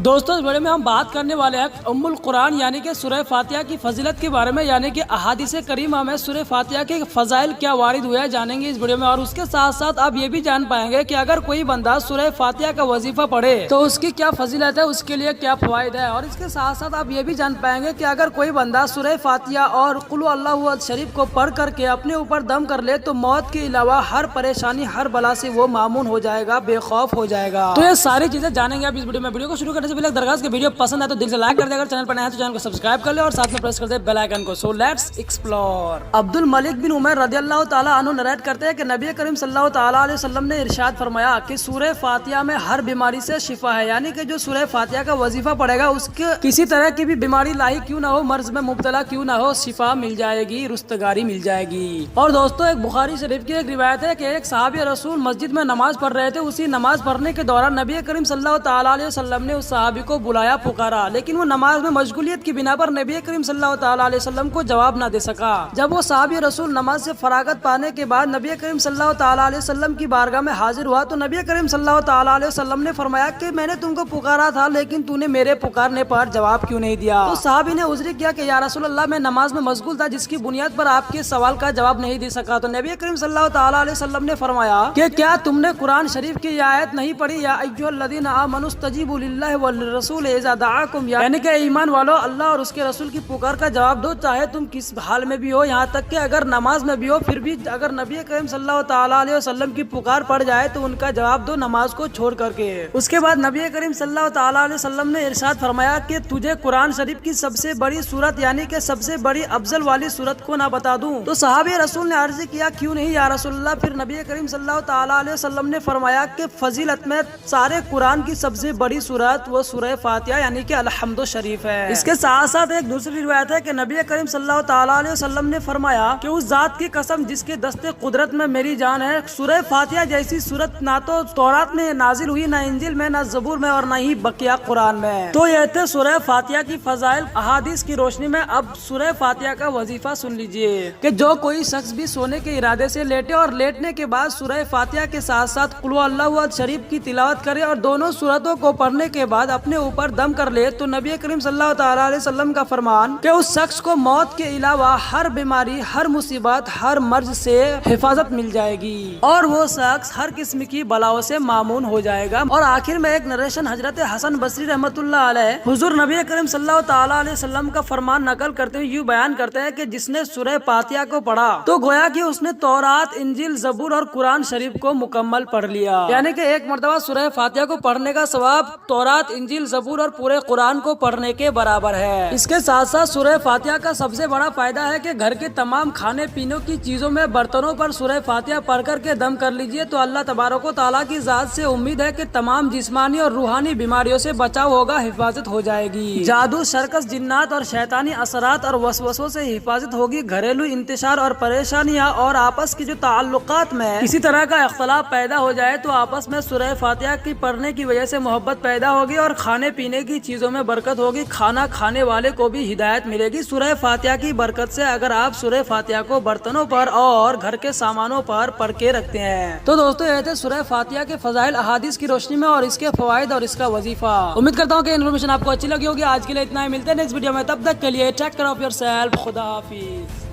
دوستوں اس ویڈیو میں ہم بات کرنے والے ہیں ام القرآن یعنی کہ سورہ فاتحہ کی فضیلت کے بارے میں، یعنی کہ احادیث کریمہ میں سورہ فاتحہ کے فضائل کیا وارد ہوئے ہیں جانیں گے اس ویڈیو میں، اور اس کے ساتھ ساتھ آپ یہ بھی جان پائیں گے کہ اگر کوئی بندہ سورہ فاتحہ کا وظیفہ پڑھے تو اس کی کیا فضیلت ہے، اس کے لیے کیا فوائد ہے، اور اس کے ساتھ ساتھ آپ یہ بھی جان پائیں گے کہ اگر کوئی بندہ سورہ فاتحہ اور قل هو اللہ احد شریف کو پڑھ کر کے اپنے اوپر دم کر لے تو موت کے علاوہ ہر پریشانی ہر بلا سے وہ مامون ہو جائے گا، بے خوف ہو جائے گا۔ تو یہ ساری چیزیں جانیں گے آپ اس ویڈیو میں۔ ویڈیو کو شروع کرنے سے پہلے درخواست کہ ویڈیو پسند ہے تو دل سے لائک کر دے، اگر چینل پر نیا ہے تو چینل کو سبسکرائب کر لے اور ساتھ میں پریس کر دے بیل آئیکن کو۔ So let's explore. عبد الملک بن عمر رضی اللہ تعالی عنہ نریٹ کرتے ہیں کہ نبی کریم صلی اللہ تعالی علیہ وسلم نے ارشاد فرمایا کہ سورہ فاتحہ میں ہر بیماری سے شفا ہے، یعنی کہ جو سورہ فاتحہ کا وظیفہ پڑھے گا اس کے کسی طرح کی بھی بیماری لاحق کیوں نہ ہو، مرض میں مبتلا کیوں نہ ہو، شفا مل جائے گی، رستگاری مل جائے گی۔ اور دوستوں ایک بخاری شریف کی ایک روایت ہے کہ ایک صحابی رسول مسجد میں نماز پڑھ رہے تھے، اسی نماز پڑھنے کے دوران نبی کریم صلی اللہ تعالی علیہ وسلم نے اس صحابی کو بلایا، پکارا، لیکن وہ نماز میں مشغولیت کی بنا پر نبی کریم صلی اللہ تعالی علیہ وسلم کو جواب نہ دے سکا۔ جب وہ صحابی رسول نماز سے فراغت پانے کے بعد نبی کریم صلی اللہ تعالی علیہ وسلم کی بارگاہ میں حاضر ہوا تو نبی کریم صلی اللہ تعالی علیہ وسلم نے فرمایا کہ میں نے تم کو پکارا تھا لیکن تو نے میرے پکارنے پر جواب کیوں نہیں دیا؟ تو صحابی نے عذر کیا کہ یا رسول اللہ میں نماز میں مشغول تھا، جس کی بنیاد پر آپ کے سوال کا جواب نہیں دے سکا۔ تو نبی کریم صلی اللہ تعالی علیہ وسلم نے فرمایا کہ کیا تم نے قرآن شریف کی یہ آیت نہیں پڑھی، یا ایھا الذین آمنوا استجیبوا للہ وللرسول اذا دعاکم، یعنی کہ ایمان والو اللہ اور اس کے رسول کی پکار کا جواب دو، چاہے تم کس حال میں بھی ہو، یہاں تک کہ اگر نماز میں بھی ہو، پھر بھی اگر نبی کریم صلی اللہ تعالی علیہ وسلم کی پکار پڑ جائے تو ان کا جواب دو نماز کو چھوڑ کر کے۔ اس کے بعد نبی کریم صلی اللہ تعالی علیہ وسلم نے ارشاد فرمایا کہ تجھے قرآن شریف کی سب سے بڑی سورت یعنی کہ سب سے بڑی افضل والی سورت کو نہ بتا دوں؟ تو صحابی رسول نے عرض کیا کیوں نہیں یا رسول اللہ؟ پھر نبی کریم صلی اللہ تعالی علیہ وسلم نے فرمایا کہ فضیلت میں سارے قرآن کی سب سے بڑی سورت وہ سورہ فاتحہ یعنی کہ الحمد شریف ہے۔ اس کے ساتھ ساتھ ایک دوسری روایت ہے کہ نبی کریم صلی اللہ تعالی علیہ وسلم نے فرمایا کہ اس ذات کی قسم جس کے دست قدرت میں میری جان ہے، سورہ فاتحہ جیسی سورت نہ تو تورات میں نازل ہوئی، نہ انجیل میں، نہ زبور میں، اور نہ ہی بقیہ قرآن میں۔ تو یہ تھے سورہ فاتحہ کی فضائل۔ احادیث کی روشنی میں اب سورہ فاتحہ کا وظیفہ سن لیجئے کہ جو کوئی شخص بھی سونے کے ارادے سے لیٹے اور لیٹنے کے بعد سورہ فاتحہ کے ساتھ ساتھ قل هو اللہ احد شریف کی تلاوت کرے اور دونوں سورتوں کو پڑھنے کے بعد اپنے اوپر دم کر لے تو نبی کریم صلی اللہ تعالی علیہ وسلم کا فرمان کہ اس شخص کو موت کے علاوہ ہر بیماری، ہر مصیبت، ہر مرض سے حفاظت مل جائے گی اور وہ شخص ہر قسم کی بلاؤں سے مامون ہو جائے گا۔ اور آخر میں ایک نریشن حضرت حسن بصری رحمۃ اللہ علیہ حضور نبی کریم صلی اللہ تعالی علیہ وسلم کا فرمان نقل کرتے ہوئے یوں بیان کرتے ہیں کہ جس نے سورہ فاتحہ کو پڑھا تو گویا کہ اس نے تورات، انجیل، زبور اور قرآن شریف کو مکمل پڑھ لیا، یعنی کہ ایک مرتبہ سورہ فاتحہ کو پڑھنے کا ثواب تورات، انجیل، زبور اور پورے قرآن کو پڑھنے کے برابر ہے۔ اس کے ساتھ ساتھ سورہ فاتحہ کا سب سے بڑا فائدہ ہے کہ گھر کے تمام کھانے پینے کی چیزوں میں برتنوں پر سورہ فاتحہ پڑھ کر کے دم کر لیجئے تو اللہ تبارک و تعالیٰ کی ذات سے امید ہے کہ تمام جسمانی اور روحانی بیماریوں سے بچاؤ ہوگا، حفاظت ہو جائے گی، جادو، شرکس، جنات اور شیطانی اثرات اور وسوسوں سے حفاظت ہوگی، گھریلو انتشار اور پریشانیاں اور آپس کے جو تعلقات میں کسی طرح کا اختلاف پیدا ہو جائے تو آپس میں سورہ فاتحہ کی پڑھنے کی وجہ سے محبت پیدا ہوگی اور کھانے پینے کی چیزوں میں برکت ہوگی، کھانا کھانے والے کو بھی ہدایت ملے گی سورہ فاتحہ کی برکت سے۔ اگر آپ سورہ فاتحہ کو برتنوں پر اور گھر کے سامانوں پر پڑھ کے رکھتے ہیں تو دوستوں یہ تھے سورہ فاتحہ کے فضائل احادیث کی روشنی میں اور اس کے فوائد اور اس کا وظیفہ۔ امید کرتا ہوں کہ انفارمیشن آپ کو اچھی لگی ہوگی۔ آج کے لیے اتنا ہی، ملتے ہیں نیکسٹ ویڈیو میں، تب تک کے لیے take care of your self, خدا حافظ۔